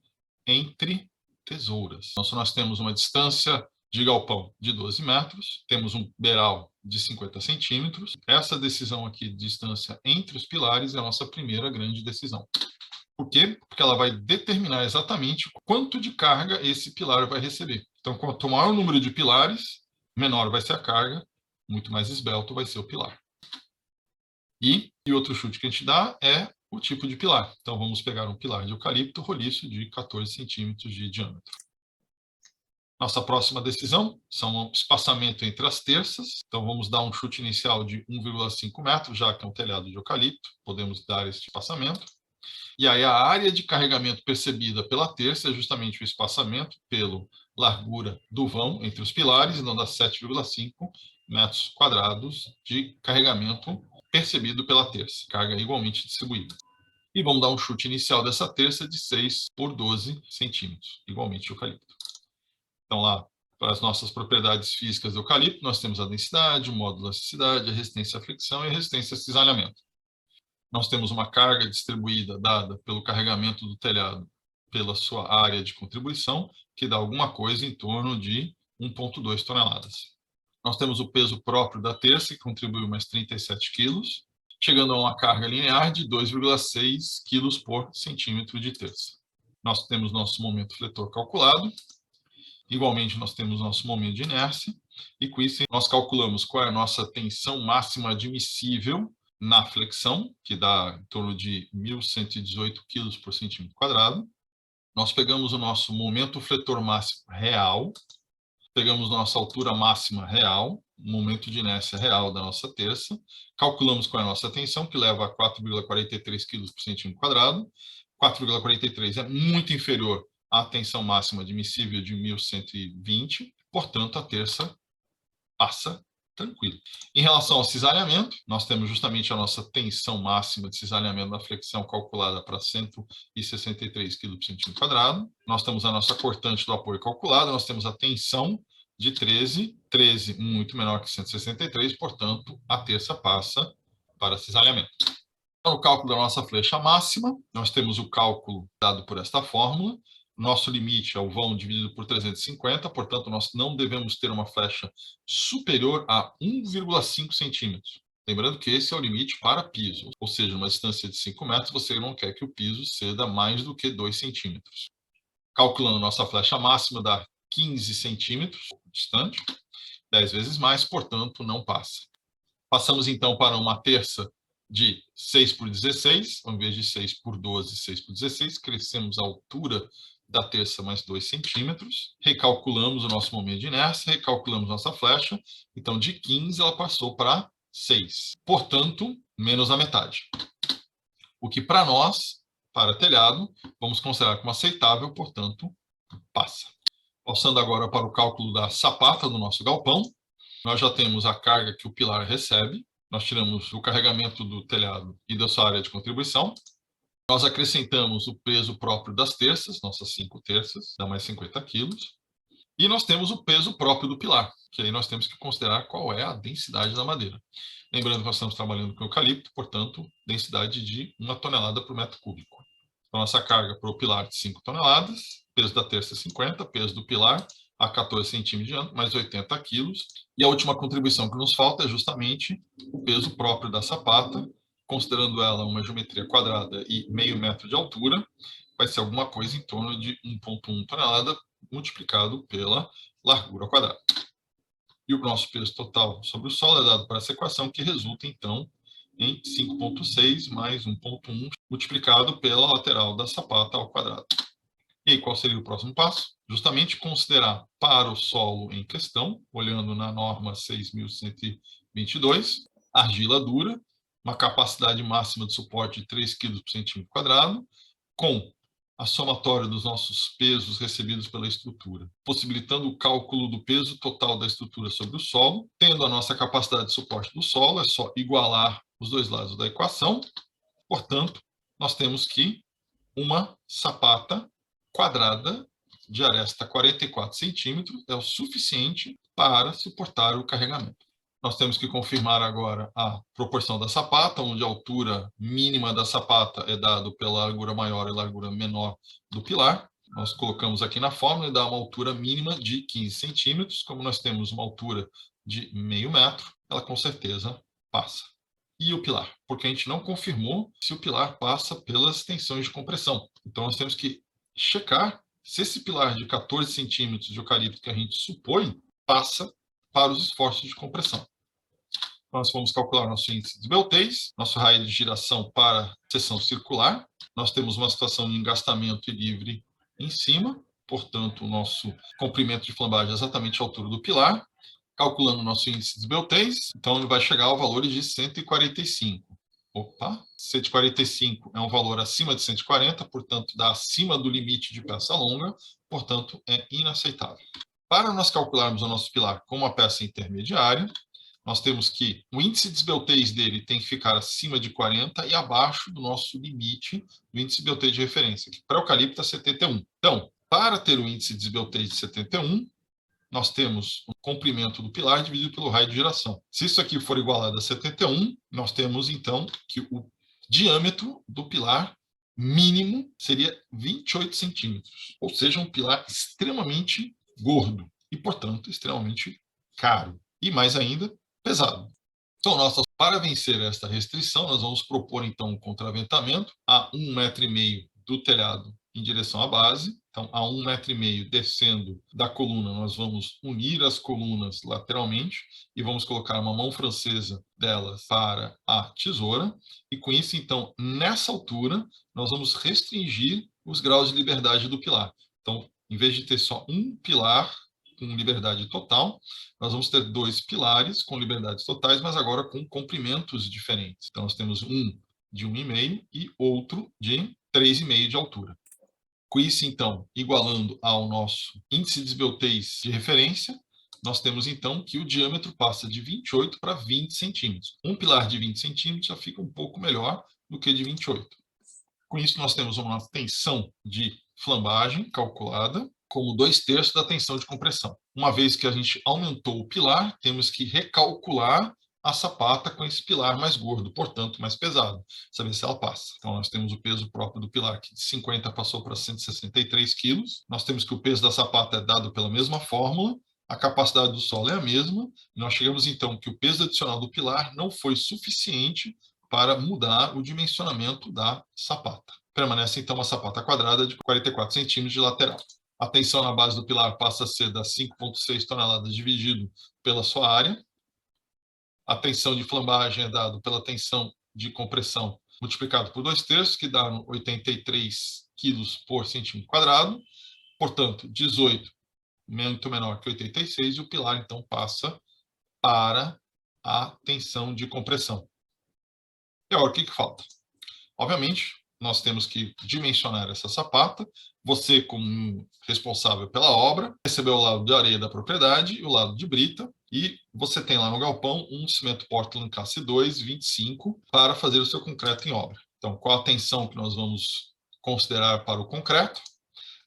entre tesouras. Então se nós temos uma distância de galpão de 12 metros, temos um beiral de 50 centímetros, essa decisão aqui de distância entre os pilares é a nossa primeira grande decisão. Por quê? Porque ela vai determinar exatamente quanto de carga esse pilar vai receber. Então, quanto maior o número de pilares, menor vai ser a carga, muito mais esbelto vai ser o pilar. E outro chute que a gente dá é o tipo de pilar. Então, vamos pegar um pilar de eucalipto roliço de 14 centímetros de diâmetro. Nossa próxima decisão são o espaçamento entre as terças. Então, vamos dar um chute inicial de 1,5 metros, já que é um telhado de eucalipto, podemos dar esse espaçamento. E aí a área de carregamento percebida pela terça é justamente o espaçamento pela largura do vão entre os pilares, então dá 7,5 metros quadrados de carregamento percebido pela terça, carga igualmente distribuída. E vamos dar um chute inicial dessa terça de 6 por 12 centímetros, igualmente eucalipto. Então lá, para as nossas propriedades físicas do eucalipto, nós temos a densidade, o módulo de elasticidade, a resistência à fricção e a resistência a cisalhamento. Nós temos uma carga distribuída dada pelo carregamento do telhado pela sua área de contribuição, que dá alguma coisa em torno de 1,2 toneladas. Nós temos o peso próprio da terça, que contribuiu mais 37 quilos, chegando a uma carga linear de 2,6 quilos por centímetro de terça. Nós temos nosso momento fletor calculado, igualmente nós temos nosso momento de inércia, e com isso nós calculamos qual é a nossa tensão máxima admissível na flexão, que dá em torno de 1.118 kg por centímetro quadrado. Nós pegamos o nosso momento fletor máximo real, pegamos nossa altura máxima real, momento de inércia real da nossa terça, calculamos qual é a nossa tensão, que leva a 4,43 kg por centímetro quadrado. 4,43 é muito inferior à tensão máxima admissível de 1.120, portanto, a terça passa tranquilo. Em relação ao cisalhamento, nós temos justamente a nossa tensão máxima de cisalhamento da flexão calculada para 163 kg por centímetro quadrado. Nós temos a nossa cortante do apoio calculada, nós temos a tensão de 13 muito menor que 163, portanto, a terça passa para cisalhamento. No cálculo da nossa flecha máxima, nós temos o cálculo dado por esta fórmula. Nosso limite é o vão dividido por 350, portanto, nós não devemos ter uma flecha superior a 1,5 centímetros. Lembrando que esse é o limite para piso, ou seja, numa distância de 5 metros, você não quer que o piso ceda mais do que 2 centímetros. Calculando nossa flecha máxima, dá 15 centímetros distante, 10 vezes mais, portanto, não passa. Passamos, então, para uma terça de 6 por 16, ao invés de 6 por 12, 6 por 16, crescemos a altura da terça mais 2 centímetros, recalculamos o nosso momento de inércia, recalculamos nossa flecha, então de 15 ela passou para 6, portanto, menos a metade. O que para nós, para telhado, vamos considerar como aceitável, portanto, passa. Passando agora para o cálculo da sapata do nosso galpão, nós já temos a carga que o pilar recebe, nós tiramos o carregamento do telhado e da sua área de contribuição, nós acrescentamos o peso próprio das terças, nossas 5 terças, dá mais 50 quilos, e nós temos o peso próprio do pilar, que aí nós temos que considerar qual é a densidade da madeira. Lembrando que nós estamos trabalhando com eucalipto, portanto, densidade de 1 tonelada por metro cúbico. Então, nossa carga para o pilar de 5 toneladas, peso da terça 50, peso do pilar a 14 centímetros de diâmetro, mais 80 quilos. E a última contribuição que nos falta é justamente o peso próprio da sapata, considerando ela uma geometria quadrada e meio metro de altura, vai ser alguma coisa em torno de 1,1 tonelada multiplicado pela largura ao quadrado. E o nosso peso total sobre o solo é dado por essa equação, que resulta, então, em 5,6 mais 1,1 multiplicado pela lateral da sapata ao quadrado. E aí, qual seria o próximo passo? Justamente considerar para o solo em questão, olhando na norma 6.122, argila dura, uma capacidade máxima de suporte de 3 kg por centímetro quadrado, com a somatória dos nossos pesos recebidos pela estrutura, possibilitando o cálculo do peso total da estrutura sobre o solo. Tendo a nossa capacidade de suporte do solo, é só igualar os dois lados da equação. Portanto, nós temos que uma sapata quadrada de aresta 44 centímetros é o suficiente para suportar o carregamento. Nós temos que confirmar agora a proporção da sapata, onde a altura mínima da sapata é dada pela largura maior e largura menor do pilar. Nós colocamos aqui na fórmula e dá uma altura mínima de 15 centímetros. Como nós temos uma altura de meio metro, ela com certeza passa. E o pilar? Porque a gente não confirmou se o pilar passa pelas tensões de compressão. Então, nós temos que checar se esse pilar de 14 centímetros de eucalipto que a gente supõe passa para os esforços de compressão. Nós vamos calcular nosso índice de Beltase, nosso raio de giração para seção circular. Nós temos uma situação de engastamento livre em cima, portanto, o nosso comprimento de flambagem é exatamente a altura do pilar. Calculando o nosso índice de Beltase, então ele vai chegar ao valor de 145. Opa, 145 é um valor acima de 140, portanto, dá acima do limite de peça longa, portanto, é inaceitável. Para nós calcularmos o nosso pilar com uma peça intermediária, nós temos que o índice de Beltase dele tem que ficar acima de 40 e abaixo do nosso limite do índice de Beltase de referência, que para eucalipto é 71. Então, para ter o índice de Beltase de 71, nós temos o comprimento do pilar dividido pelo raio de giração. Se isso aqui for igualado a 71, nós temos, então, que o diâmetro do pilar mínimo seria 28 centímetros. Ou seja, um pilar extremamente gordo e, portanto, extremamente caro. E, mais ainda, pesado. Então, para vencer esta restrição, nós vamos propor, então, um contraventamento a 1,5 metro do telhado em direção à base. Então, a 1,5 metro descendo da coluna, nós vamos unir as colunas lateralmente e vamos colocar uma mão francesa delas para a tesoura. E com isso, então, nessa altura, nós vamos restringir os graus de liberdade do pilar. Então, em vez de ter só um pilar com liberdade total. Nós vamos ter 2 pilares com liberdades totais, mas agora com comprimentos diferentes. Então, nós temos um de 1,5 e outro de 3,5 de altura. Com isso, então, igualando ao nosso índice de esbeltez de referência, nós temos, então, que o diâmetro passa de 28 para 20 centímetros. Um pilar de 20 centímetros já fica um pouco melhor do que de 28. Com isso, nós temos uma tensão de flambagem calculada como 2/3 da tensão de compressão. Uma vez que a gente aumentou o pilar, temos que recalcular a sapata com esse pilar mais gordo, portanto, mais pesado, saber se ela passa. Então, nós temos o peso próprio do pilar, que de 50 passou para 163 quilos. Nós temos que o peso da sapata é dado pela mesma fórmula, a capacidade do solo é a mesma, e nós chegamos, então, que o peso adicional do pilar não foi suficiente para mudar o dimensionamento da sapata. Permanece, então, uma sapata quadrada de 44 centímetros de lateral. A tensão na base do pilar passa a ser das 5,6 toneladas dividido pela sua área. A tensão de flambagem é dada pela tensão de compressão multiplicado por 2/3, que dá 83 quilos por centímetro quadrado. Portanto, 18 muito menor que 86, e o pilar, então, passa para a tensão de compressão. E agora, o que falta? Obviamente, nós temos que dimensionar essa sapata. Você, como responsável pela obra, recebeu o lado de areia da propriedade e o lado de brita, e você tem lá no galpão um cimento Portland classe 2, 25, para fazer o seu concreto em obra. Então, qual a tensão que nós vamos considerar para o concreto?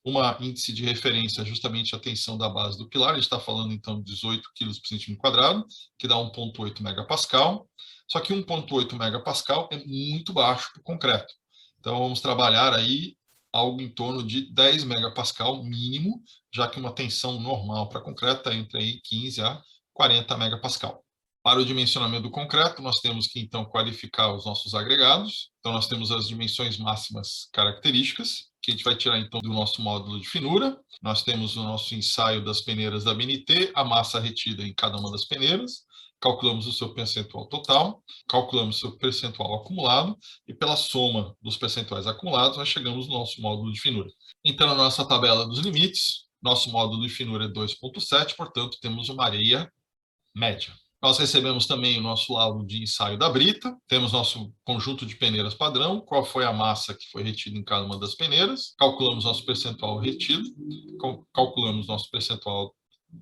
Uma índice de referência é justamente a tensão da base do pilar. A gente está falando, então, de 18 kg por centímetro quadrado, que dá 1,8 megapascal. Só que 1,8 megapascal é muito baixo para o concreto. Então, vamos trabalhar aí algo em torno de 10 megapascal mínimo, já que uma tensão normal para concreto está entre aí 15 a 40 megapascal. Para o dimensionamento do concreto, nós temos que, então, qualificar os nossos agregados. Então, nós temos as dimensões máximas características, que a gente vai tirar, então, do nosso módulo de finura. Nós temos o nosso ensaio das peneiras da BNT, a massa retida em cada uma das peneiras, calculamos o seu percentual total, calculamos o seu percentual acumulado, e pela soma dos percentuais acumulados, nós chegamos no nosso módulo de finura. Então, na nossa tabela dos limites, nosso módulo de finura é 2,7, portanto, temos uma areia média. Nós recebemos também o nosso laudo de ensaio da brita, temos nosso conjunto de peneiras padrão, qual foi a massa que foi retida em cada uma das peneiras, calculamos nosso percentual retido, calculamos nosso percentual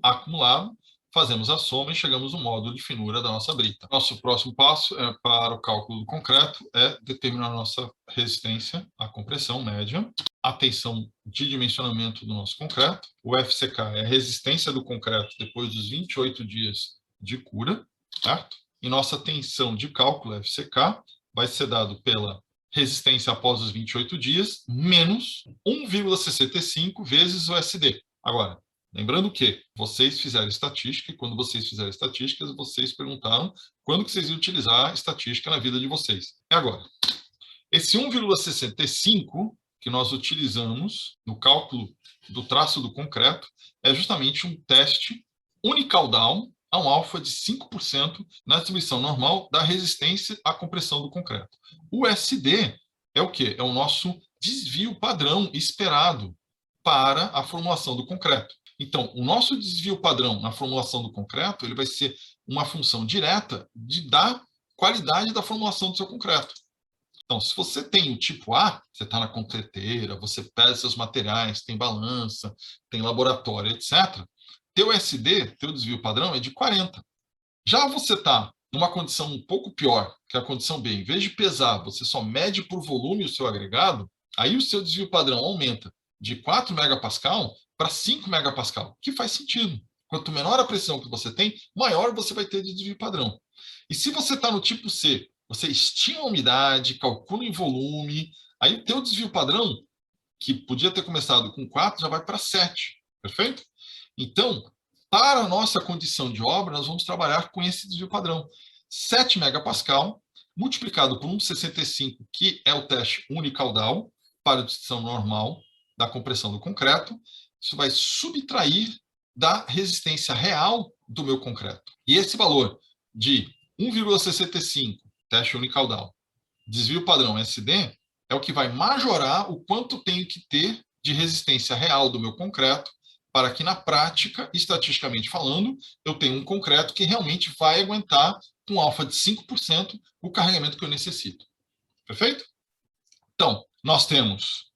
acumulado, fazemos a soma e chegamos no módulo de finura da nossa brita. Nosso próximo passo para o cálculo do concreto é determinar a nossa resistência à compressão média, a tensão de dimensionamento do nosso concreto, o FCK é a resistência do concreto depois dos 28 dias de cura, certo? E nossa tensão de cálculo, FCK, vai ser dado pela resistência após os 28 dias, menos 1,65 vezes o SD. Agora, lembrando que vocês fizeram estatística, e quando vocês fizeram estatísticas, vocês perguntaram quando que vocês iam utilizar a estatística na vida de vocês. É agora. Esse 1,65 que nós utilizamos no cálculo do traço do concreto é justamente um teste unicaudal a um alfa de 5% na distribuição normal da resistência à compressão do concreto. O SD é o quê? É o nosso desvio padrão esperado para a formulação do concreto. Então, o nosso desvio padrão na formulação do concreto ele vai ser uma função direta da qualidade da formulação do seu concreto. Então, se você tem o tipo A, você está na concreteira, você pesa seus materiais, tem balança, tem laboratório, etc., teu SD, teu desvio padrão, é de 40. Já você está numa condição um pouco pior, que é a condição B, em vez de pesar, você só mede por volume o seu agregado, aí o seu desvio padrão aumenta de 4 megapascal para 5 megapascal, que faz sentido. Quanto menor a pressão que você tem, maior você vai ter de desvio padrão. E se você está no tipo C, você estima a umidade, calcula em volume, aí o teu desvio padrão, que podia ter começado com 4, já vai para 7, perfeito? Então, para a nossa condição de obra, nós vamos trabalhar com esse desvio padrão. 7 megapascal multiplicado por 1,65, que é o teste unicaudal para a distribuição normal da compressão do concreto, isso vai subtrair da resistência real do meu concreto. E esse valor de 1,65, teste unicaudal, desvio padrão SD, é o que vai majorar o quanto tenho que ter de resistência real do meu concreto para que na prática, estatisticamente falando, eu tenha um concreto que realmente vai aguentar com alfa de 5% o carregamento que eu necessito. Perfeito? Então, nós temos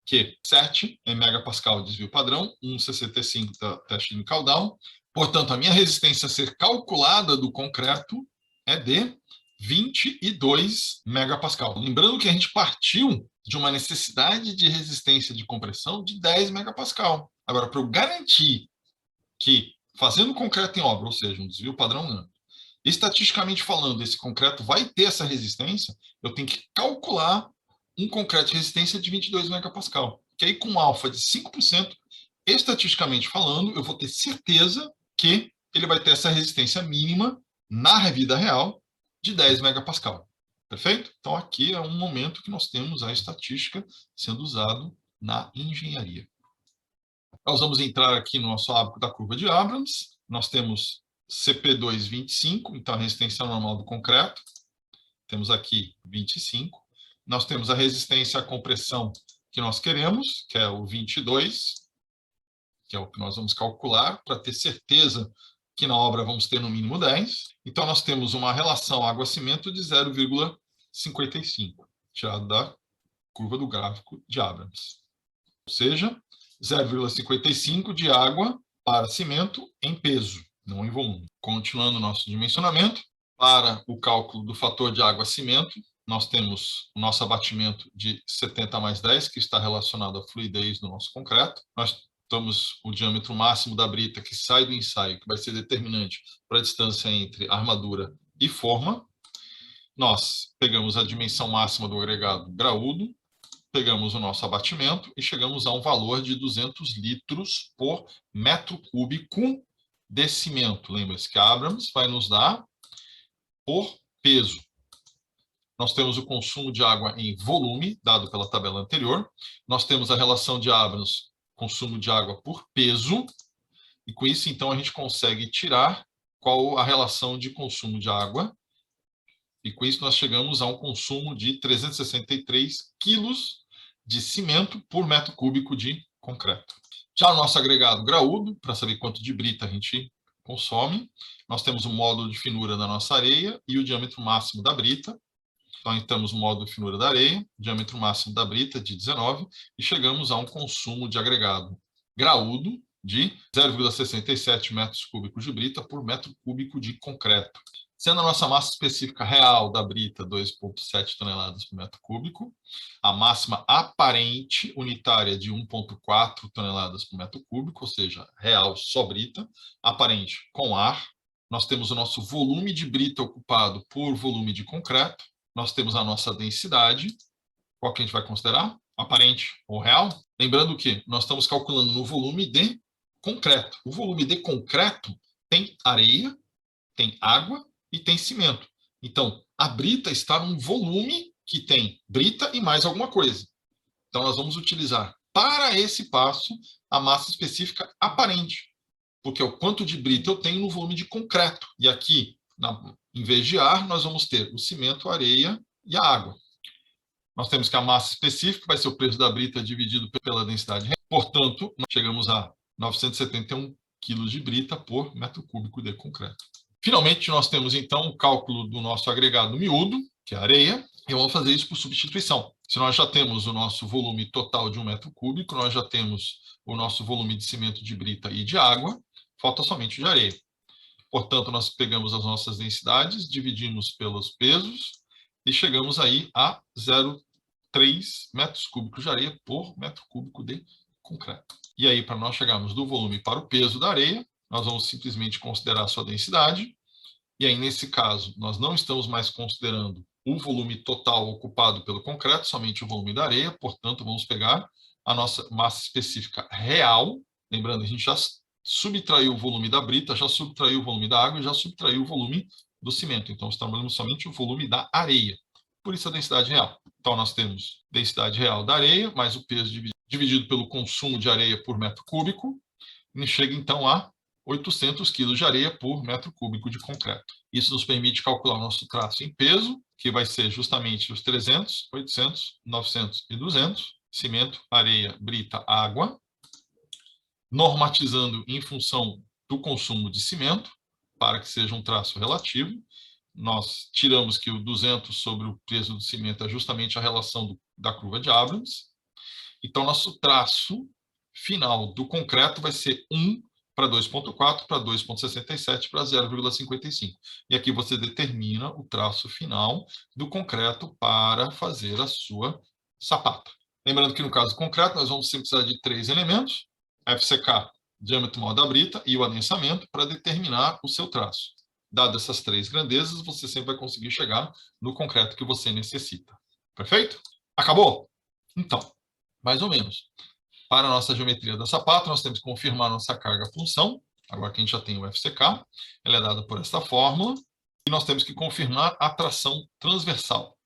que 7 em megapascal de desvio padrão, 1,65 da teste de Caldal. Portanto, a minha resistência a ser calculada do concreto é de 22 megapascal. Lembrando que a gente partiu de uma necessidade de resistência de compressão de 10 megapascal. Agora, para eu garantir que, fazendo concreto em obra, ou seja, um desvio padrão amplo, estatisticamente falando, esse concreto vai ter essa resistência, eu tenho que calcular um concreto de resistência de 22 megapascal. Que aí, com alfa de 5%, estatisticamente falando, eu vou ter certeza que ele vai ter essa resistência mínima na vida real de 10 megapascal. Perfeito? Então, aqui é um momento que nós temos a estatística sendo usado na engenharia. Nós vamos entrar aqui no nosso hábito da curva de Abrams. Nós temos CP2 25, então a resistência normal do concreto. Temos aqui 25. Nós temos a resistência à compressão que nós queremos, que é o 22, que é o que nós vamos calcular, para ter certeza que na obra vamos ter no mínimo 10. Então, nós temos uma relação água-cimento de 0,55, tirado da curva do gráfico de Abrams. Ou seja, 0,55 de água para cimento em peso, não em volume. Continuando o nosso dimensionamento, para o cálculo do fator de água-cimento, nós temos o nosso abatimento de 70 mais 10, que está relacionado à fluidez do nosso concreto. Nós temos o diâmetro máximo da brita que sai do ensaio, que vai ser determinante para a distância entre armadura e forma. Nós pegamos a dimensão máxima do agregado graúdo, pegamos o nosso abatimento e chegamos a um valor de 200 litros por metro cúbico de cimento. Lembra-se que a Abrams vai nos dar por peso. Nós temos o consumo de água em volume, dado pela tabela anterior. Nós temos a relação de Abrams, consumo de água por peso. E com isso, então, a gente consegue tirar qual a relação de consumo de água. E com isso, nós chegamos a um consumo de 363 quilos de cimento por metro cúbico de concreto. Já o nosso agregado graúdo, para saber quanto de brita a gente consome, nós temos o módulo de finura da nossa areia e o diâmetro máximo da brita. Então, temos o módulo de finura da areia, diâmetro máximo da brita de 19, e chegamos a um consumo de agregado graúdo de 0,67 metros cúbicos de brita por metro cúbico de concreto. Sendo a nossa massa específica real da brita 2,7 toneladas por metro cúbico, a máxima aparente unitária de 1,4 toneladas por metro cúbico, ou seja, real só brita, aparente com ar. Nós temos o nosso volume de brita ocupado por volume de concreto. Nós temos a nossa densidade. Qual que a gente vai considerar? Aparente ou real? Lembrando que nós estamos calculando no volume de concreto. O volume de concreto tem areia, tem água e tem cimento. Então, a brita está num volume que tem brita e mais alguma coisa. Então, nós vamos utilizar para esse passo a massa específica aparente, porque é o quanto de brita eu tenho no volume de concreto. E aqui, em vez de ar, nós vamos ter o cimento, a areia e a água. Nós temos que a massa específica vai ser o peso da brita dividido pela densidade. Portanto, nós chegamos a 971 kg de brita por metro cúbico de concreto. Finalmente, nós temos, então, o cálculo do nosso agregado miúdo, que é a areia, e vamos fazer isso por substituição. Se nós já temos o nosso volume total de 1 metro cúbico, nós já temos o nosso volume de cimento, de brita e de água, falta somente o de areia. Portanto, nós pegamos as nossas densidades, dividimos pelos pesos e chegamos aí a 0,3 metros cúbicos de areia por metro cúbico de concreto. E aí, para nós chegarmos do volume para o peso da areia, nós vamos simplesmente considerar a sua densidade. E aí, nesse caso, nós não estamos mais considerando o volume total ocupado pelo concreto, somente o volume da areia. Portanto, vamos pegar a nossa massa específica real. Lembrando, a gente já subtraiu o volume da brita, já subtraiu o volume da água e já subtraiu o volume do cimento. Então, estamos somente o volume da areia. Por isso, a densidade real. Então, nós temos densidade real da areia, mais o peso dividido pelo consumo de areia por metro cúbico, e chega, então, a 800 kg de areia por metro cúbico de concreto. Isso nos permite calcular o nosso traço em peso, que vai ser justamente os 300, 800, 900 e 200, cimento, areia, brita, água. normatizando em função do consumo de cimento, para que seja um traço relativo. Nós tiramos que o 200 sobre o peso do cimento é justamente a relação da curva de Abrams. Então, nosso traço final do concreto vai ser 1 para 2,4, para 2,67, para 0,55. E aqui você determina o traço final do concreto para fazer a sua sapata. Lembrando que no caso concreto, nós vamos sempre precisar de 3 elementos: FCK, diâmetro maior da brita, e o adensamento para determinar o seu traço. Dadas essas 3 grandezas, você sempre vai conseguir chegar no concreto que você necessita. Perfeito? Acabou? Então, mais ou menos. Para a nossa geometria da sapata, nós temos que confirmar nossa carga-função. Agora que a gente já tem o FCK, ela é dada por esta fórmula. E nós temos que confirmar a tração transversal.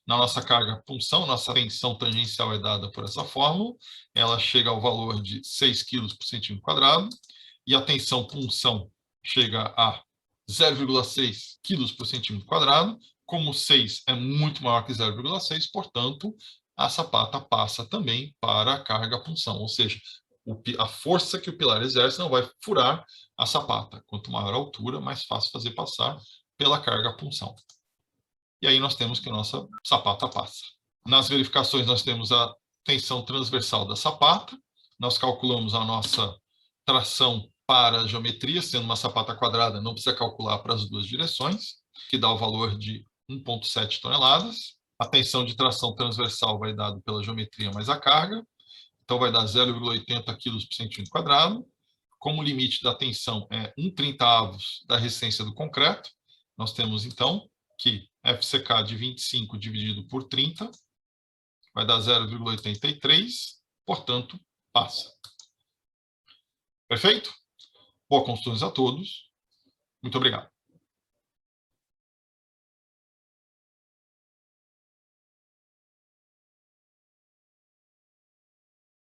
Na nossa carga-função, nossa tensão tangencial é dada por essa fórmula. Ela chega ao valor de 6 kg por centímetro quadrado. E a tensão-punção chega a 0,6 kg por centímetro quadrado. Como 6 é muito maior que 0,6, portanto, a sapata passa também para a carga-punção, ou seja, a força que o pilar exerce não vai furar a sapata. Quanto maior a altura, mais fácil fazer passar pela carga-punção. E aí nós temos que a nossa sapata passa. Nas verificações, nós temos a tensão transversal da sapata. Nós calculamos a nossa tração para a geometria, sendo uma sapata quadrada, não precisa calcular para as duas direções, que dá o valor de 1,7 toneladas. A tensão de tração transversal vai dado pela geometria mais a carga, então vai dar 0,80 kg por centímetro quadrado. Como o limite da tensão é 1/30 da resistência do concreto, nós temos então que FCK de 25 dividido por 30 vai dar 0,83, portanto, passa. Perfeito? Boas construções a todos. Muito obrigado.